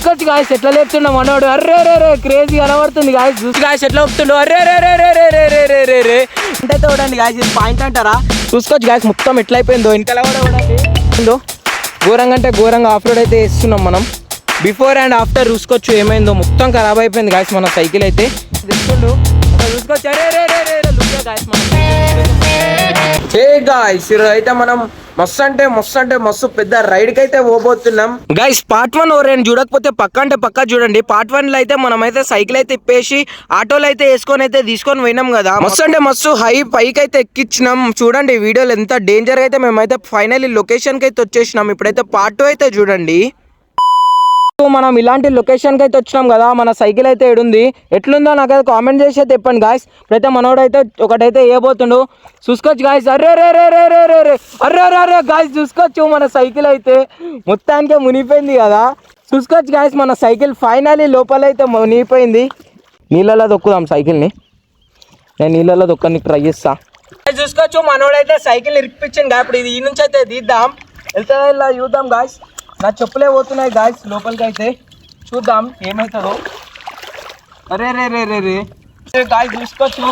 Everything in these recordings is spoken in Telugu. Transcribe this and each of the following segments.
చూసుకోవచ్చు గాయస్ ఎట్లా లేపుతుండ మనోడు. అర్రే రే క్రేజీ కనబడుతుంది గాయస్. చూసి గాయస్ ఎట్లా ఒప్పుతుండో. అర్రే రే అంటే చూడండి గాయస్ ఇది పాయింట్ అంటారా. చూసుకోవచ్చు గాయస్ మొత్తం ఎట్లా అయిపోయిందో. వెనకాల కూడా చూడండి ఘోరంగా అంటే ఘోరంగా ఆఫ్ రోడ్ అయితే వేస్తున్నాం మనం. బిఫోర్ అండ్ ఆఫ్టర్ చూసుకోవచ్చు ఏమైందో. మొత్తం ఖరాబ్ అయిపోయింది గాయస్ మన సైకిల్ అయితే. తెచ్చుకుండు చూసుకోవచ్చు. గాయస్ అయితే మనం మస్తు పెద్ద రైడ్ కి అయితే పోబోతున్నాం గైస్. పార్ట్ 1 ఎవరైనా చూడకపోతే పక్క చూడండి. పార్ట్ 1 లో అయితే మనం అయితే సైకిల్ అయితే ఇప్పేసి ఆటోలు అయితే వేసుకొని అయితే తీసుకొని పోయినాం కదా. మస్తు హై పైకి అయితే ఎక్కించినాం. చూడండి వీడియోలు ఎంత డేంజర్ అయితే మేమైతే ఫైనల్లీ లొకేషన్ కి అయితే వచ్చేసినాం. ఇప్పుడైతే పార్ట్ 2 అయితే చూడండి. మనం ఇలాంటి లొకేషన్ కి అయితే వచ్చినాం కదా. మన సైకిల్ అయితే ఏడుంది ఎట్లుందో నాకైతే కామెంట్ చేసి అయితే చెప్పండి గాయస్. ఇప్పుడైతే మనోడైతే ఒకటైతే వేయబోతుండు. చూసుకోవచ్చు గాయస్. అర్రే గాయస్ చూసుకోవచ్చు మన సైకిల్ అయితే మొత్తానికే మునిగిపోయింది కదా. చూసుకోవచ్చు గాయస్ మన సైకిల్ ఫైనల్లీ లోపలైతే మునిగిపోయింది. నీళ్ళలో దొక్కుదాం సైకిల్ని. నేను నీళ్ళలో దొక్కడానికి ట్రై చేస్తా. చూసుకోవచ్చు మనోడైతే సైకిల్ ఇరికిపించింది గా. ఇప్పుడు ఇది ఈ నుంచి అయితే తీద్దాం. వెళ్తే ఇలా చూద్దాం గాయస్. నా చెప్పులే పోతున్నాయి గాయస్ లోపలికి అయితే. చూద్దాం ఏమవుతుందో. అరే గాయస్ చూసుకోవచ్చు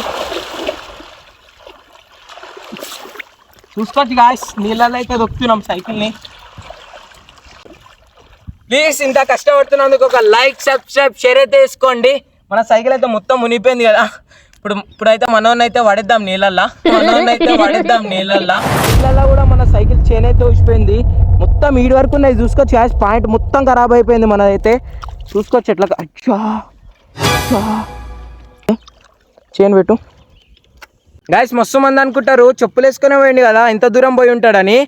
గాయస్ నీళ్ళలో అయితే దొక్కుతున్నాం సైకిల్ని. ప్లీజ్ ఇంత కష్టపడుతున్నందుకు ఒక లైక్ సబ్స్క్రైబ్ షేర్ అయితే వేసుకోండి. మన సైకిల్ అయితే మొత్తం మునిగిపోయింది కదా. ఇప్పుడైతే మనోన్నైతే పడేద్దాం నీళ్ళల్లో. నీళ్ళల్లో కూడా మన సైకిల్ చైన్ అయితే ఊసిపోయింది. మొత్తం ఈడి వరకు ఉన్నాయి. చూసుకోవచ్చు గ్యాస్ పాయింట్ మొత్తం ఖరాబ్ అయిపోయింది మనదైతే. చూసుకోవచ్చు ఎట్లా. అచ్చా చైన్ పెట్టు గాయస్. మస్తు మంది అనుకుంటారు చెప్పులు వేసుకునే పోయింది కదా ఎంత దూరం పోయి ఉంటాడని.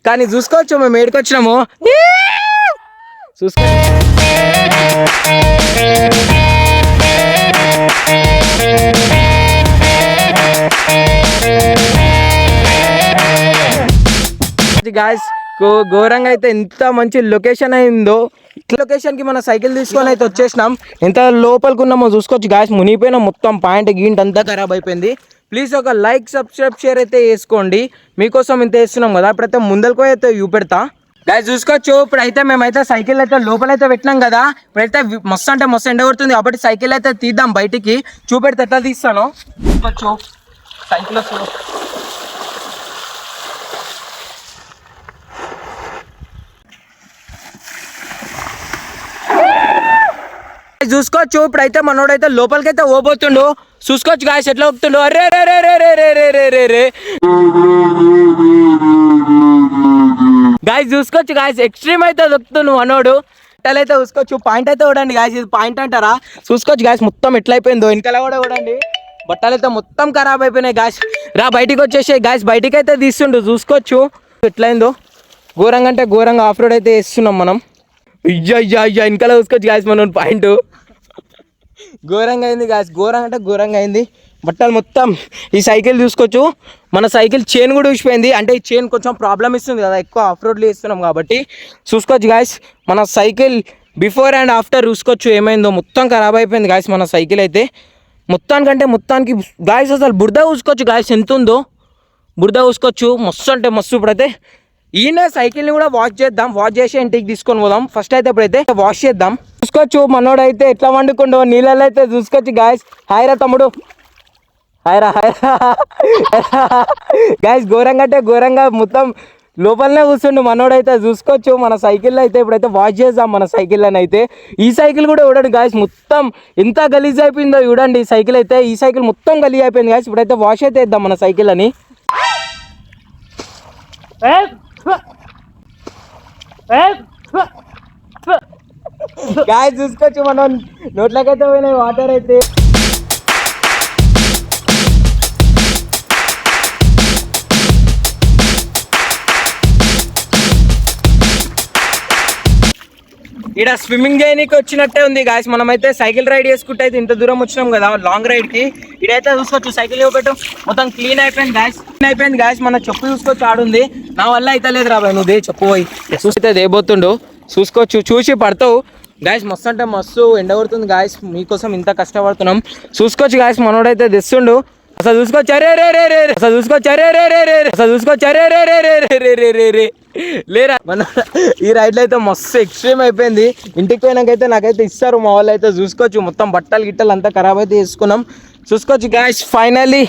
కానీ చూసుకోవచ్చు మేము ఏడికి వచ్చినాము. చూసుకో గాయస్ ఘోరంగా అయితే ఎంత మంచి లొకేషన్ అయిందో. లొకేషన్ కి మన సైకిల్ తీసుకొని అయితే వచ్చేసినాం. ఎంత లోపలికి ఉన్నామో చూసుకోవచ్చు గాయస్. మునిగిపోయినా మొత్తం పాయింట్ గీంట్ అంతా ఖరాబ్ అయిపోయింది. ప్లీజ్ ఒక లైక్ సబ్స్క్రైబ్ షేర్ అయితే వేసుకోండి. మీకోసం ఇంత వేస్తున్నాం కదా. ఇప్పుడైతే ముందరకు అయితే చూపెడతా గాయస్. చూసుకోవచ్చు ఇప్పుడైతే మేమైతే సైకిల్ అయితే లోపలైతే పెట్టినాం కదా. ఇప్పుడైతే మస్తు ఎండ కొడుతుంది కాబట్టి సైకిల్ అయితే తీద్దాం బయటికి. చూపెడితే ఎట్లా తీస్తాను చూసుకోవచ్చు. సైకిల్ చూసుకోవచ్చు ఇప్పుడైతే మనోడైతే లోపలికైతే పోబోతుండు. చూసుకోవచ్చు గాయస్ ఎట్లా ఒప్పుతుండు. అరే గాయస్ చూసుకోవచ్చు గాయస్ ఎక్స్ట్రీమ్ అయితే దొక్కుతుండు మనోడు. అయితే చూసుకోవచ్చు పాయింట్ అయితే చూడండి గాయస్. ఇది పాయింట్ అంటారా. చూసుకోవచ్చు గాయస్ మొత్తం ఎట్లా అయిపోయిందో. వెనకాల కూడా చూడండి బట్టలు అయితే మొత్తం ఖరాబ్ అయిపోయినాయి గాయస్. బయటికి వచ్చేసాయి గాయస్. బయటికి అయితే తీస్తుండు. చూసుకోవచ్చు ఎట్లయిందో. ఘోరంగా అంటే ఘోరంగా ఆఫ్ రోడ్ అయితే వేస్తున్నాం మనం. అయ్యా వెనకాల చూసుకోవచ్చు గాయస్ మనం పాయింట్ ఘోరంగా అయింది గాయస్. ఘోరంగా అంటే ఘోరంగా అయింది. బట్టలు మొత్తం ఈ సైకిల్ చూసుకోవచ్చు. మన సైకిల్ చైన్ కూడా ఊసిపోయింది. అంటే ఈ చైన్ కొంచెం ప్రాబ్లం ఇస్తుంది కదా ఎక్కువ ఆఫ్ రోడ్లు వేస్తున్నాం కాబట్టి. చూసుకోవచ్చు గాయస్ మన సైకిల్ బిఫోర్ అండ్ ఆఫ్టర్ చూసుకోవచ్చు ఏమైందో. మొత్తం ఖరాబ్ అయిపోయింది గాయస్ మన సైకిల్ అయితే. మొత్తానికి గాయస్ అసలు బురద చూసుకోవచ్చు గాయస్ ఎంత ఉందో. బురద చూసుకోవచ్చు మస్తు అంటే మస్తు. ఇప్పుడైతే ఈయన సైకిల్ని కూడా వాష్ చేద్దాం. వాష్ చేసి ఇంటికి తీసుకొని పోదాం. ఫస్ట్ అయితే ఇప్పుడైతే వాష్ చేద్దాం. చూసుకోవచ్చు మనోడైతే ఎట్లా వండుకుంటో నీళ్ళలో అయితే చూసుకోవచ్చు గాయస్. హాయ్ రా తమ్ముడు. హాయ్ రా గాయస్. ఘోరంగా అంటే ఘోరంగా మొత్తం లోపలనే కూర్చుండు మనోడైతే. చూసుకోవచ్చు మన సైకిల్లో అయితే ఇప్పుడైతే వాష్ చేద్దాం మన సైకిల్ని అయితే. ఈ సైకిల్ కూడా చూడండి గాయస్ మొత్తం ఎంత గలీజ్ అయిపోయిందో చూడండి. ఈ సైకిల్ అయితే ఈ సైకిల్ మొత్తం గలీజ్ అయిపోయింది గాయస్. ఇప్పుడైతే వాష్ అయితే వేద్దాం మన సైకిల్ అని. గాయస్ చూసుకోవచ్చు మనం నోట్లకైతే పోయినాయి వాటర్ అయితే. ఇక్కడ స్విమ్మింగ్ చేయడానికి వచ్చినట్టే ఉంది గాయస్. మనమైతే సైకిల్ రైడ్ చేసుకుంటే అయితే ఇంత దూరం వచ్చినాం కదా లాంగ్ రైడ్ కి. ఇడైతే చూసుకోవచ్చు సైకిల్ ఇవ్వబెట్టు మొత్తం క్లీన్ అయిపోయింది గాయస్. మన చెప్పు చూసుకోవచ్చు ఆడుంది. నా వల్ల అయితే లేదు రాబాయ్ నువ్వు దే చెప్పు పోయి చూస్తే దేబోతుండు. చూసుకోవచ్చు చూసి పడతావు గాయస్. మస్తు అంటే మస్తు ఎండ కొడుతుంది గాయస్. మీకోసం ఇంత కష్టపడుతున్నాం. చూసుకోవచ్చు గాయస్ మనోడైతే తెస్తుండు. అసలు చూసుకోవచ్చు అరే రే రే రే అసలు చూసుకోవచ్చు అరే రే రే రే అసలు చూసుకోవచ్చు అరే రే రే రే రే రే రే రే లేరా మన ఈ రైడ్లో అయితే మస్తు ఎక్స్ట్రీమ్ అయిపోయింది. ఇంటికి పోయినాకైతే నాకైతే ఇస్తారు మా వాళ్ళు అయితే. చూసుకోవచ్చు మొత్తం బట్టలు గిట్టలు అంతా ఖరాబ్ అయితే చేసుకున్నాం. చూసుకోవచ్చు గాయ్స్ ఫైనల్లీ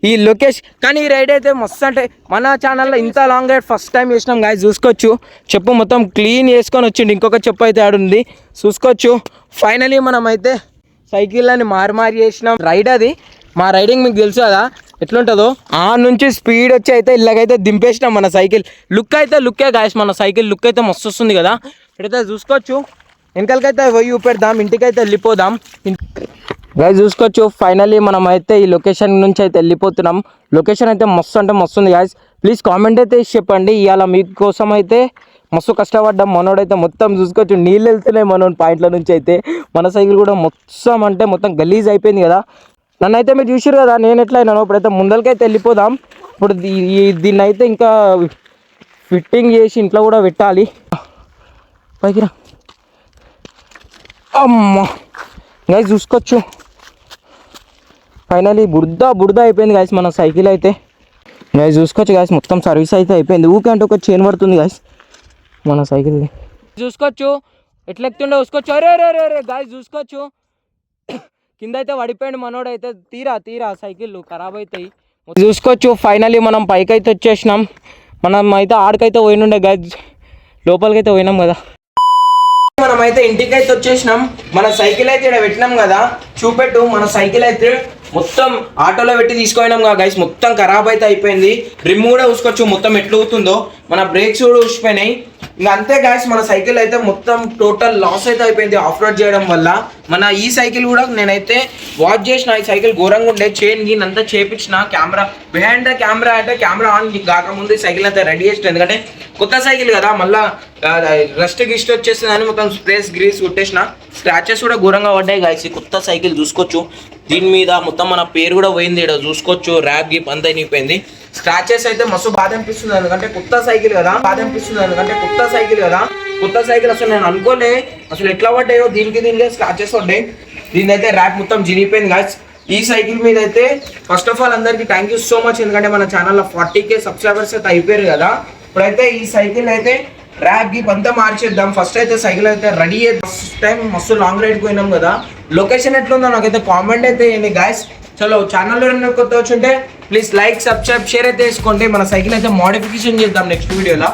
ఈ లొకేషన్. కానీ ఈ రైడ్ అయితే మస్తు అంటే మన ఛానల్లో ఇంత లాంగ్ రైడ్ ఫస్ట్ టైం చేసినాం గాయ్స్. చూసుకోవచ్చు చెప్పు మొత్తం క్లీన్ చేసుకొని వచ్చిండు. ఇంకొక చెప్పు అయితే ఆడుంది చూసుకోవచ్చు. ఫైనలీ మనం అయితే సైకిళ్ళని మారి చేసినాం. రైడ్ అది మా రైడింగ్ మీకు తెలుసు కదా ఎట్లుంటుందో. ఆ నుంచి స్పీడ్ వచ్చి అయితే ఇలాగైతే దింపేసినాం మన సైకిల్. లుక్ అయితే లుక్కే గాయస్, మన సైకిల్ లుక్ అయితే మస్తు వస్తుంది కదా. ఇక్కడైతే చూసుకోవచ్చు. వెనకాలకైతే పోయి చూపెడదాం, ఇంటికైతే వెళ్ళిపోదాం గాయస్. చూసుకోవచ్చు ఫైనల్లీ మనం అయితే ఈ లొకేషన్ నుంచి అయితే వెళ్ళిపోతున్నాం. లొకేషన్ అయితే మస్తు అంటే మస్తు ఉంది గాయస్. ప్లీజ్ కామెంట్ అయితే చెప్పండి. ఇవాళ మీకోసం అయితే మస్తు కష్టపడ్డాం. మనోడైతే మొత్తం చూసుకోవచ్చు నీళ్ళు వెళ్తున్నాయి మనోడి పాయింట్ల నుంచి అయితే. మన సైకిల్ కూడా మొత్తం అంటే మొత్తం గలీజ్ అయిపోయింది కదా. నన్ను అయితే మీరు చూసారు కదా నేను ఎట్లా అయినాను. ఇప్పుడైతే ముందరికైతే వెళ్ళిపోదాం. ఇప్పుడు దీన్ని అయితే ఇంకా ఫిట్టింగ్ చేసి ఇంట్లో కూడా పెట్టాలి. పైకి రా అమ్మా గాయస్. చూసుకోవచ్చు ఫైనలీ బురద అయిపోయింది గాయస్ మన సైకిల్ అయితే. గాయస్ చూసుకోవచ్చు గాయస్ మొత్తం సర్వీస్ అయితే అయిపోయింది. ఊకే అంటే ఒక చైన్ పడుతుంది గాయస్ మన సైకిల్. చూసుకోవచ్చు ఎట్లా ఎక్కుతుండే చూసుకోవచ్చు. అరే రే రే రే గాయస్ చూసుకోవచ్చు కింద అయితే పడిపోయాడు మనోడైతే. తీరా సైకిల్ ఖరాబ్ అవుతాయి. చూసుకోవచ్చు ఫైనలీ మనం పైకి అయితే వచ్చేసినాం. మనం అయితే ఆడికైతే పోయినుండే గాయస్, లోపలికైతే పోయినాం కదా. మనం అయితే ఇంటికి అయితే వచ్చేసినాం. మన సైకిల్ అయితే ఇక్కడ పెట్టినాం కదా, చూపెట్టు. మన సైకిల్ అయితే మొత్తం ఆటోలో పెట్టి తీసుకుపోయినాం కదా గైస్. మొత్తం ఖరాబ్ అయితే అయిపోయింది. రిమ్ కూడా చూసుకోవచ్చు మొత్తం ఎట్లా అవుతుందో. మన బ్రేక్స్ కూడా ఊసిపోయినాయి. ఇంకా అంతే గాయస్ మన సైకిల్ అయితే మొత్తం టోటల్ లాస్ అయితే అయిపోయింది ఆఫ్ రోడ్ చేయడం వల్ల. మన ఈ సైకిల్ కూడా నేనైతే వాచ్ చేసిన. ఈ సైకిల్ ఘోరంగా ఉండే, చైన్ గీన్ అంతా చేపించిన. కెమెరా బిహైండ్ ద కెమెరా అంటే కెమెరా ఆన్ కాకముందు ఈ సైకిల్ అయితే రెడీ చేసిన. ఎందుకంటే కొత్త సైకిల్ కదా, మళ్ళీ రస్ట్ గిస్ట్ వచ్చేస్తుందని మొత్తం స్ప్రేస్ గ్రీస్ కొట్టేసిన. స్క్రాచెస్ కూడా ఘోరంగా పడ్డాయి గాయస్. ఈ కొత్త సైకిల్ చూసుకోవచ్చు. దీని మీద మొత్తం మన పేరు కూడా పోయింది. ఇక్కడ చూసుకోవచ్చు ర్యాప్ గిప్ అంతా అయిపోయింది. స్క్రాచెస్ అయితే మస్తు బాధ అనిపిస్తుంది, ఎందుకంటే కొత్త సైకిల్ కదా. కొత్త సైకిల్ అసలు నేను అనుకోలే అసలు ఎట్లా పడ్డాయో. దీనికి స్క్రాచెస్ పడ్డాయి. దీని అయితే ర్యాప్ మొత్తం జినిగిపోయింది గాయస్. ఈ సైకిల్ మీద అయితే ఫస్ట్ ఆఫ్ ఆల్ అందరికి థ్యాంక్ యూ సో మచ్. ఎందుకంటే మన ఛానల్లో 40K సబ్స్క్రైబర్స్ అయితే అయిపోయారు కదా. ఇప్పుడైతే ఈ సైకిల్ అయితే ర్యాప్ గిప్ అంతా మార్చేద్దాం. ఫస్ట్ అయితే సైకిల్ అయితే రెడీ చేద్దాం. ఫస్ట్ టైం మస్తు లాంగ్ రైడ్ పోయినాం కదా. లొకేషన్ ఎట్లుందో నాకైతే కామెంట్ అయితే చేయండి గాయస్. చలో ఛానల్లో ఏమైనా కొత్త వచ్చుంటే ప్లీజ్ లైక్ సబ్స్క్రైబ్ షేర్ అయితే చేసుకోండి. మన సైకిల్ అయితే మోడిఫికేషన్ చేద్దాం నెక్స్ట్ వీడియోలో.